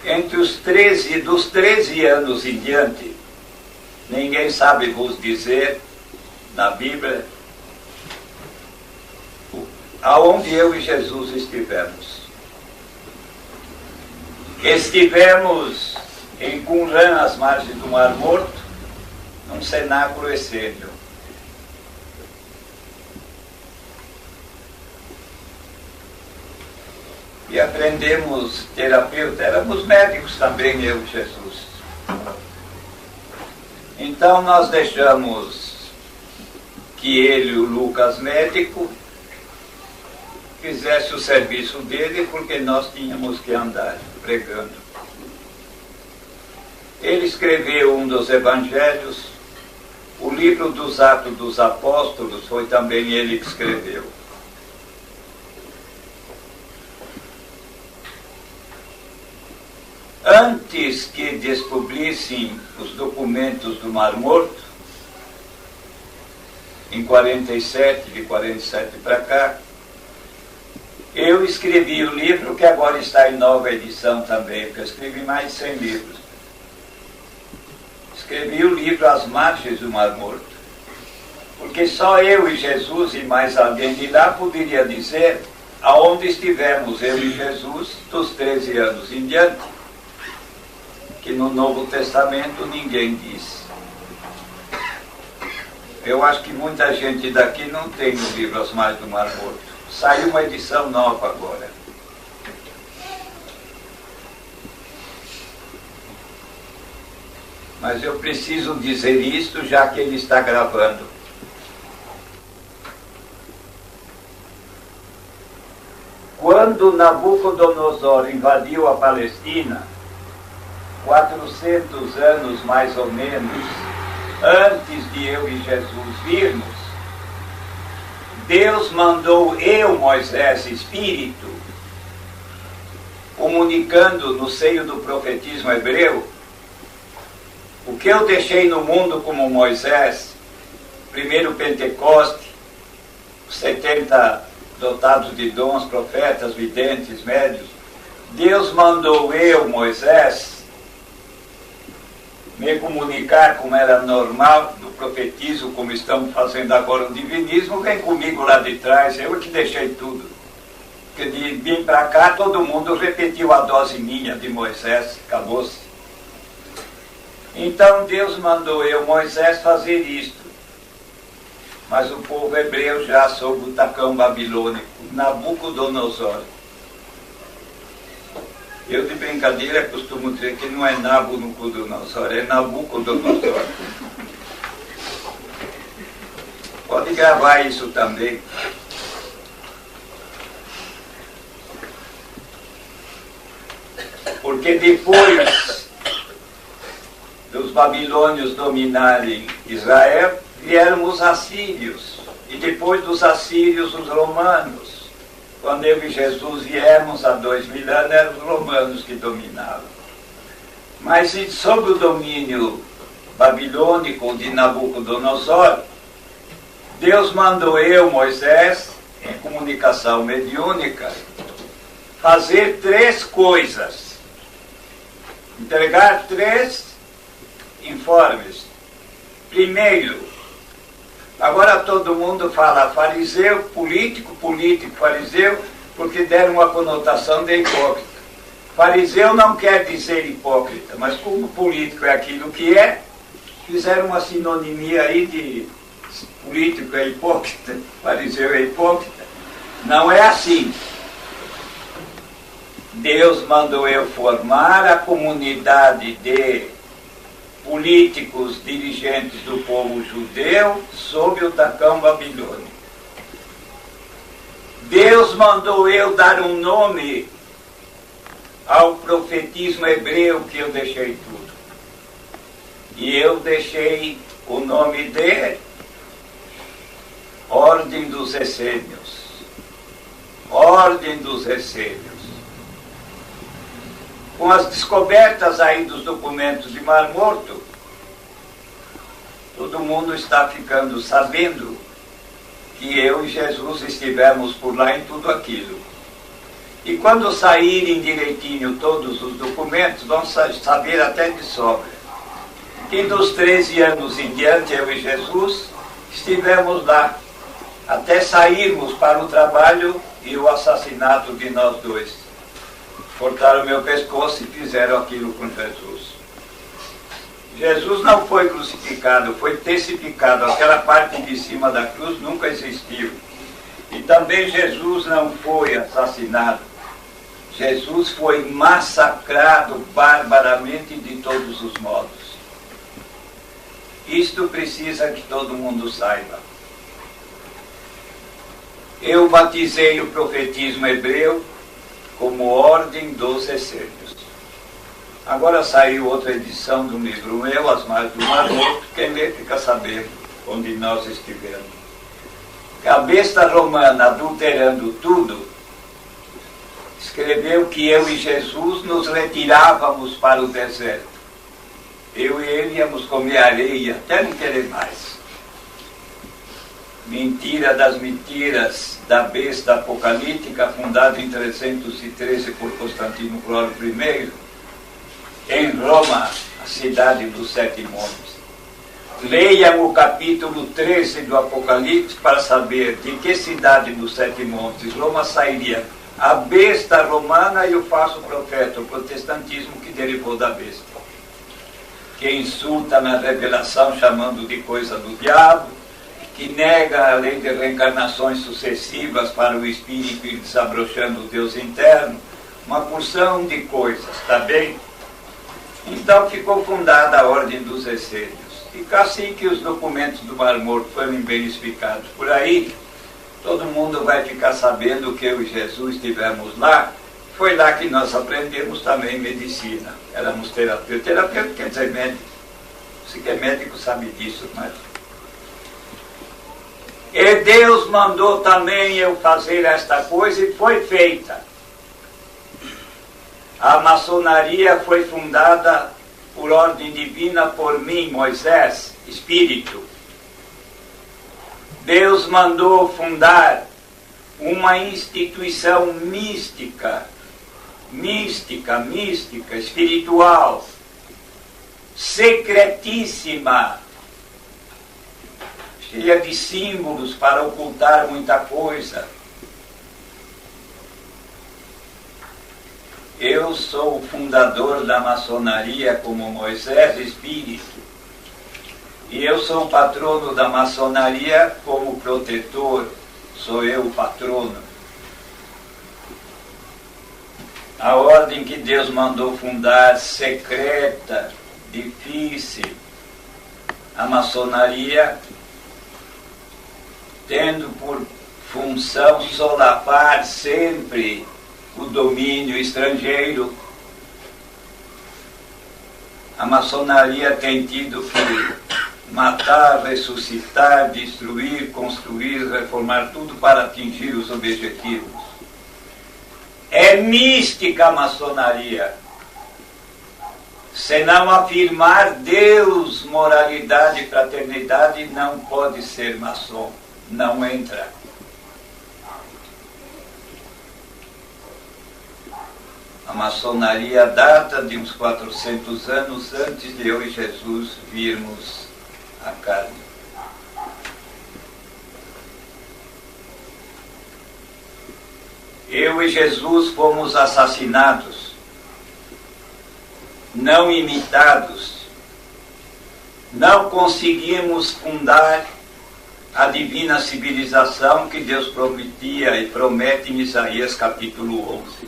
entre dos 13 anos em diante, ninguém sabe vos dizer, na Bíblia, aonde eu e Jesus estivemos. Estivemos em Qumran, às margens do Mar Morto, num cenáculo essênio. E aprendemos terapeuta, éramos médicos também, eu e Jesus. Então nós deixamos que ele, o Lucas médico, fizesse o serviço dele, porque nós tínhamos que andar pregando. Ele escreveu um dos evangelhos, o livro dos Atos dos Apóstolos foi também ele que escreveu. Antes que descobrissem os documentos do Mar Morto, em 47, de 47 para cá, eu escrevi o livro que agora está em nova edição também, porque eu escrevi mais de 100 livros. Escrevi o livro As Margens do Mar Morto, porque só eu e Jesus e mais alguém de lá poderia dizer aonde estivemos, eu e Jesus, dos 13 anos em diante, que no Novo Testamento ninguém diz. Eu acho que muita gente daqui não tem o livro As Margens do Mar Morto. Saiu uma edição nova agora. Mas eu preciso dizer isto, já que ele está gravando. Quando Nabucodonosor invadiu a Palestina, 400 anos mais ou menos antes de eu e Jesus virmos, Deus mandou eu, Moisés, Espírito, comunicando no seio do profetismo hebreu, o que eu deixei no mundo como Moisés, primeiro Pentecoste, os 70 dotados de dons, profetas, videntes, médios. Deus mandou eu, Moisés, me comunicar como era normal do profetismo, como estamos fazendo agora o divinismo. Vem comigo lá de trás, eu que deixei tudo. Porque de vir para cá, todo mundo repetiu a dose minha de Moisés, acabou-se. Então Deus mandou eu, Moisés, fazer isto. Mas o povo hebreu já sob o tacão babilônico, Nabucodonosor. Eu de brincadeira costumo dizer que não é Nabucodonosor, é Nabucodonosor. Pode gravar isso também. Porque depois dos babilônios dominarem Israel, vieram os assírios. E depois dos assírios, os romanos. Quando eu e Jesus viemos há 2000 anos, eram os romanos que dominavam. Mas sob o domínio babilônico de Nabucodonosor, Deus mandou eu, Moisés, em comunicação mediúnica, fazer 3 coisas. Entregar 3 informes. Primeiro, agora todo mundo fala fariseu, político, fariseu, porque deram uma conotação de hipócrita. Fariseu não quer dizer hipócrita, mas como político é aquilo que é, fizeram uma sinonimia aí de político é hipócrita, fariseu é hipócrita. Não é assim. Deus mandou eu formar a comunidade de políticos dirigentes do povo judeu sob o tacão babilônico. Deus mandou eu dar um nome ao profetismo hebreu que eu deixei tudo. E eu deixei o nome de Ordem dos Essênios. Ordem dos Essênios. Com as descobertas aí dos documentos de Mar Morto, todo mundo está ficando sabendo que eu e Jesus estivemos por lá em tudo aquilo. E quando saírem direitinho todos os documentos, vão saber até de sobra que dos 13 anos em diante, eu e Jesus estivemos lá, até sairmos para o trabalho e o assassinato de nós dois. Cortaram meu pescoço e fizeram aquilo com Jesus. Jesus não foi crucificado, foi testificado. Aquela parte de cima da cruz nunca existiu. E também Jesus não foi assassinado. Jesus foi massacrado barbaramente de todos os modos. Isto precisa que todo mundo saiba. Eu batizei o profetismo hebreu como ordem dos essênios. Agora saiu outra edição do livro meu, As Margens do Mar Morto. Quem lê fica sabendo onde nós estivemos. A besta romana, adulterando tudo, escreveu que eu e Jesus nos retirávamos para o deserto. Eu e ele íamos comer areia, até não querer mais. Mentira das mentiras da besta apocalíptica, fundada em 313 por Constantino Clóvis I, em Roma, a cidade dos 7 montes. Leiam o capítulo 13 do Apocalipse para saber de que cidade dos 7 montes Roma sairia a besta romana e o falso profeta, o protestantismo que derivou da besta, que insulta na revelação chamando de coisa do diabo, que nega a lei de reencarnações sucessivas para o espírito e desabrochando o Deus interno, uma porção de coisas, está bem? Então ficou fundada a ordem dos essênios. E assim que os documentos do Mar Morto forem bem explicados por aí, todo mundo vai ficar sabendo que eu e Jesus estivemos lá. Foi lá que nós aprendemos também medicina. Éramos terapeutas. Terapeuta quer dizer médico. Você que é médico sabe disso, mas... E Deus mandou também eu fazer esta coisa e foi feita. A maçonaria foi fundada por ordem divina por mim, Moisés, Espírito. Deus mandou fundar uma instituição mística, espiritual, secretíssima, cheia de símbolos para ocultar muita coisa. Eu sou o fundador da maçonaria como Moisés Espírito. E eu sou o patrono da maçonaria como protetor. Sou eu o patrono. A ordem que Deus mandou fundar, secreta, difícil, a maçonaria, tendo por função solapar sempre o domínio estrangeiro. A maçonaria tem tido que matar, ressuscitar, destruir, construir, reformar tudo para atingir os objetivos. É mística a maçonaria. Se não afirmar Deus, moralidade e fraternidade, não pode ser maçom. Não entra. A maçonaria data de uns 400 anos antes de eu e Jesus virmos a carne. Eu e Jesus fomos assassinados, não imitados, não conseguimos fundar a divina civilização que Deus prometia e promete em Isaías capítulo 11.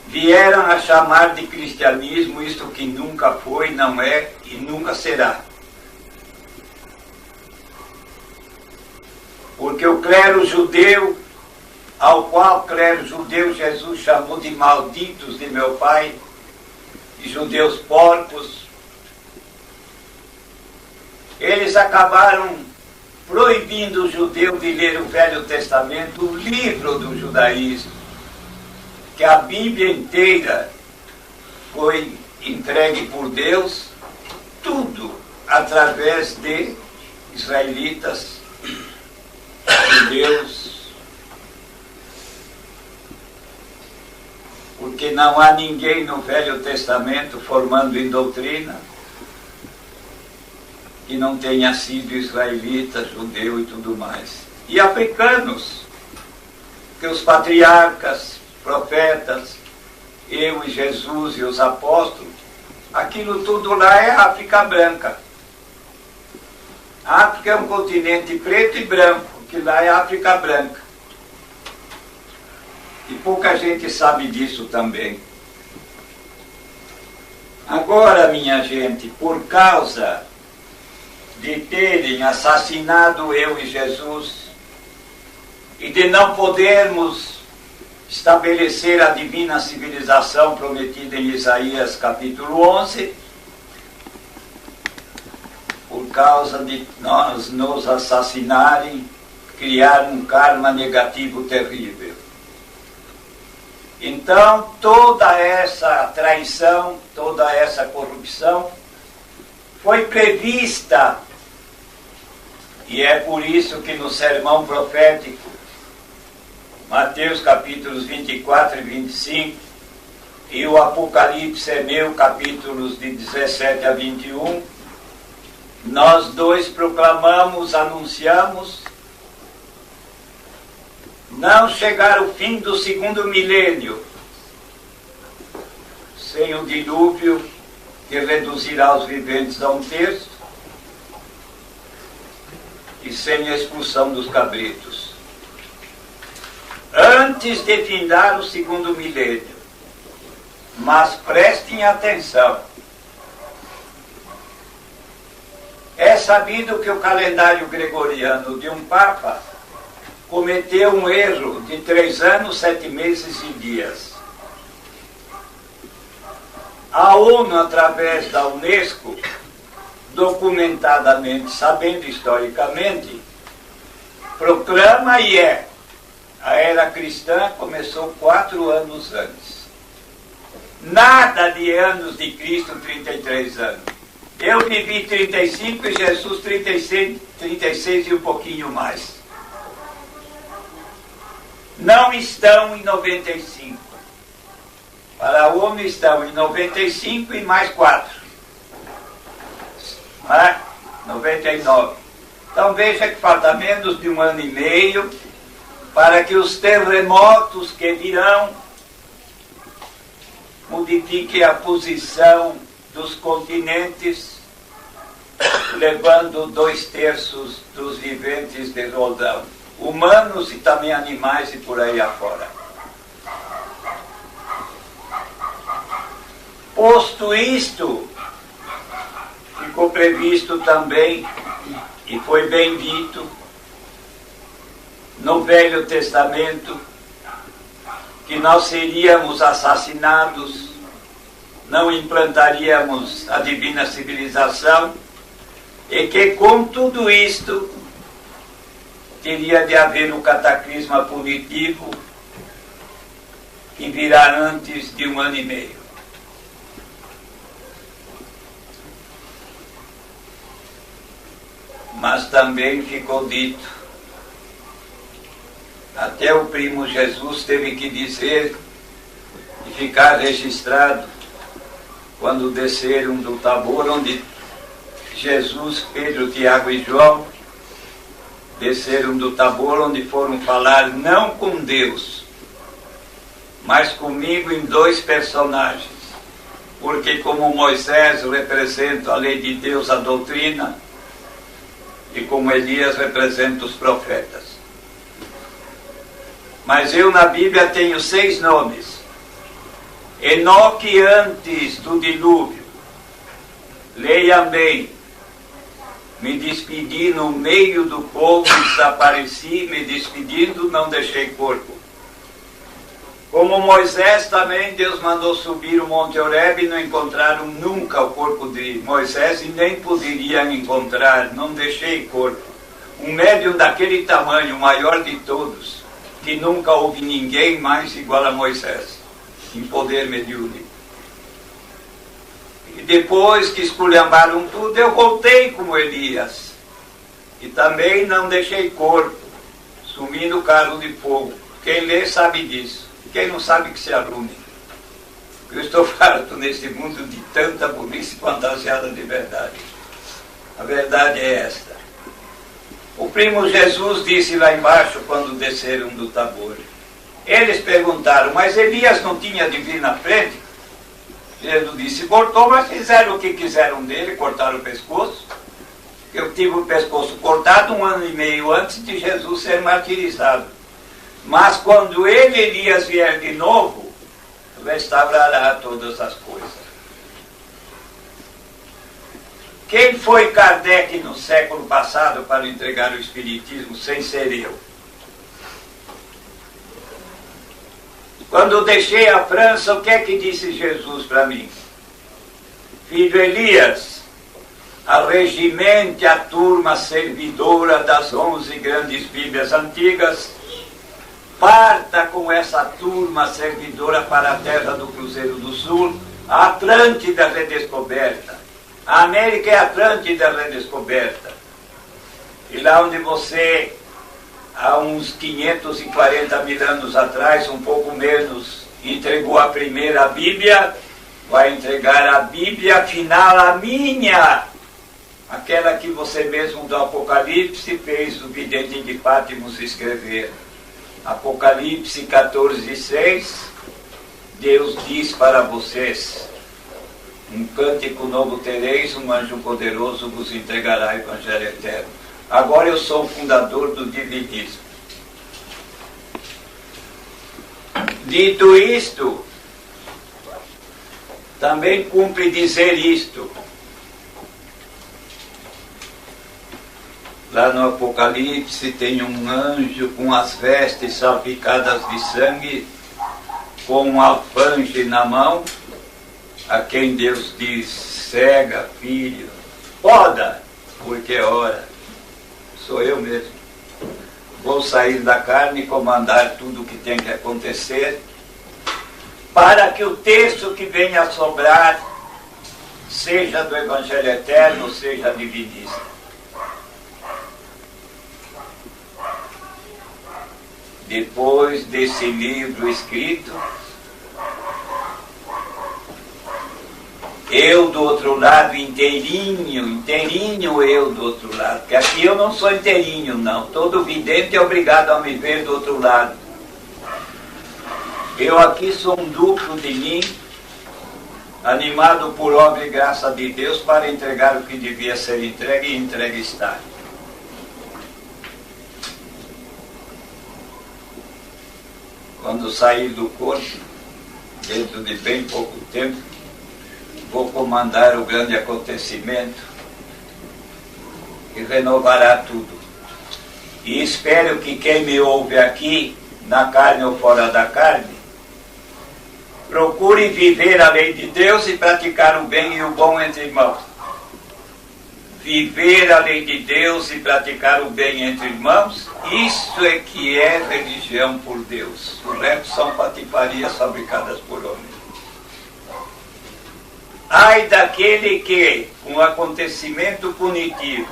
Vieram a chamar de cristianismo isto que nunca foi, não é e nunca será. Porque o clero judeu, ao qual clero judeu Jesus chamou de malditos de meu pai, e judeus porcos, eles acabaram proibindo o judeu de ler o Velho Testamento, o livro do judaísmo, que a Bíblia inteira foi entregue por Deus, tudo através de israelitas, judeus, porque não há ninguém no Velho Testamento formando em doutrina que não tenha sido israelita, judeu e tudo mais. E africanos, que os patriarcas, profetas, eu e Jesus e os apóstolos, aquilo tudo lá é África branca. A África é um continente preto e branco, que lá é África branca. E pouca gente sabe disso também. Agora, minha gente, por causa de terem assassinado eu e Jesus e de não podermos estabelecer a divina civilização prometida em Isaías capítulo 11, por causa de nós nos assassinarem, criar um karma negativo terrível. Então, toda essa traição, toda essa corrupção foi prevista, e é por isso que no sermão profético, Mateus capítulos 24 e 25, e o Apocalipse é meu, capítulos de 17 a 21, nós dois proclamamos, anunciamos, não chegar o fim do segundo milênio sem o dilúvio que reduzirá os viventes a 1/3 e sem a expulsão dos cabritos. Antes de findar o segundo milênio, mas prestem atenção. É sabido que o calendário gregoriano de um Papa cometeu um erro de 3 anos, 7 meses e dias. A ONU, através da Unesco, documentadamente, sabendo historicamente, proclama a era cristã começou 4 anos antes. Nada de anos de Cristo, 33 anos. Eu vivi 35 e Jesus 36 e um pouquinho mais. Não estão em 95. Para a ONU estão em 95 e mais 4. 99. Então veja que falta menos de 1 ano e meio para que os terremotos que virão modifiquem a posição dos continentes, levando 2/3 dos viventes de Rodão, humanos e também animais e por aí afora. Posto isto, ficou previsto também, e foi bem dito, no Velho Testamento, que nós seríamos assassinados, não implantaríamos a divina civilização, e que com tudo isto teria de haver um cataclisma punitivo que virá antes de 1 ano e meio. Mas também ficou dito, até o primo Jesus teve que dizer e ficar registrado quando desceram do Tabor, onde Jesus, Pedro, Tiago e João desceram do Tabor, onde foram falar não com Deus, mas comigo em 2 personagens, porque como Moisés representa a lei de Deus, a doutrina, e como Elias representa os profetas. Mas eu na Bíblia tenho 6 nomes. Enoque antes do dilúvio. Leia bem. Me despedi no meio do povo, desapareci, me despedindo, não deixei corpo. Como Moisés também, Deus mandou subir o Monte Horebe e não encontraram nunca o corpo de Moisés e nem poderiam encontrar, não deixei corpo. Um médium daquele tamanho, o maior de todos, que nunca houve ninguém mais igual a Moisés, em poder mediúnico. E depois que esculhambaram tudo, eu voltei como Elias. E também não deixei corpo, sumi no carro de fogo. Quem lê sabe disso. Quem não sabe que se arrume. Eu estou farto nesse mundo de tanta burrice fantasiada de verdade. A verdade é esta. O primo Jesus disse lá embaixo, quando desceram do Tabor. Eles perguntaram, mas Elias não tinha de vir na frente? Jesus disse, cortou, mas fizeram o que quiseram dele, cortaram o pescoço. Eu tive o pescoço cortado 1 ano e meio antes de Jesus ser martirizado. Mas quando ele, Elias, vier de novo, restaurará todas as coisas. Quem foi Kardec no século passado para entregar o Espiritismo sem ser eu? Quando eu deixei a França, o que é que disse Jesus para mim? Filho Elias, arregimente a turma servidora das 11 grandes Bíblias antigas, parta com essa turma servidora para a terra do Cruzeiro do Sul, a Atlântida redescoberta. A América é a Atlântida redescoberta. E lá onde você, há uns 540 mil anos atrás, um pouco menos, entregou a primeira Bíblia, vai entregar a Bíblia final, a minha, aquela que você mesmo do Apocalipse fez o vidente de Pátimos escrever. Apocalipse 14:6, Deus diz para vocês, um cântico novo tereis, um anjo poderoso vos entregará o Evangelho eterno. Agora eu sou o fundador do divinismo. Dito isto, também cumpre dizer isto. Lá no Apocalipse tem um anjo com as vestes salpicadas de sangue, com um alfange na mão, a quem Deus diz, cega, filho, poda, porque é hora. Sou eu mesmo. Vou sair da carne e comandar tudo o que tem que acontecer, para que o texto que venha a sobrar, seja do Evangelho Eterno, seja divinista. Depois desse livro escrito, eu do outro lado inteirinho eu do outro lado, porque aqui eu não sou inteirinho não, todo vidente é obrigado a me ver do outro lado. Eu aqui sou um duplo de mim, animado por obra e graça de Deus para entregar o que devia ser entregue e entregue está. Quando sair do corpo, dentro de bem pouco tempo, vou comandar o grande acontecimento que renovará tudo. E espero que quem me ouve aqui, na carne ou fora da carne, procure viver a lei de Deus e praticar o bem e o bom entre irmãos. Viver a lei de Deus e praticar o bem entre irmãos, isso é que é religião por Deus. O resto são patifarias fabricadas por homens. Ai daquele que, com o acontecimento punitivo,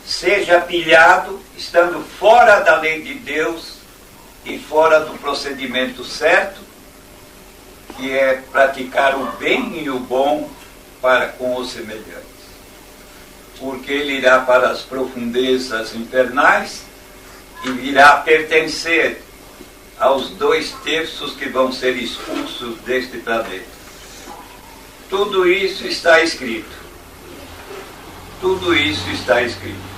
seja pilhado, estando fora da lei de Deus e fora do procedimento certo, que é praticar o bem e o bom para com os semelhantes. Porque ele irá para as profundezas infernais e virá pertencer aos 2/3 que vão ser expulsos deste planeta. Tudo isso está escrito. Tudo isso está escrito.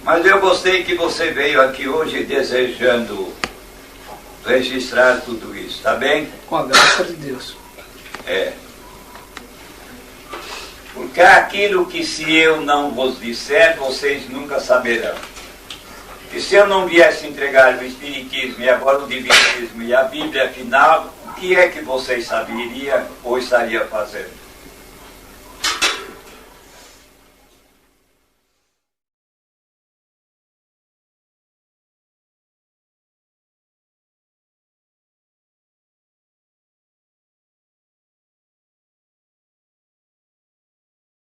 Mas eu gostei que você veio aqui hoje desejando registrar tudo isso, está bem? Com a graça de Deus. É. Porque aquilo que se eu não vos disser, vocês nunca saberão. E se eu não viesse entregar o Espiritismo e agora o Divinismo e a Bíblia final, o que é que vocês saberiam ou estariam fazendo?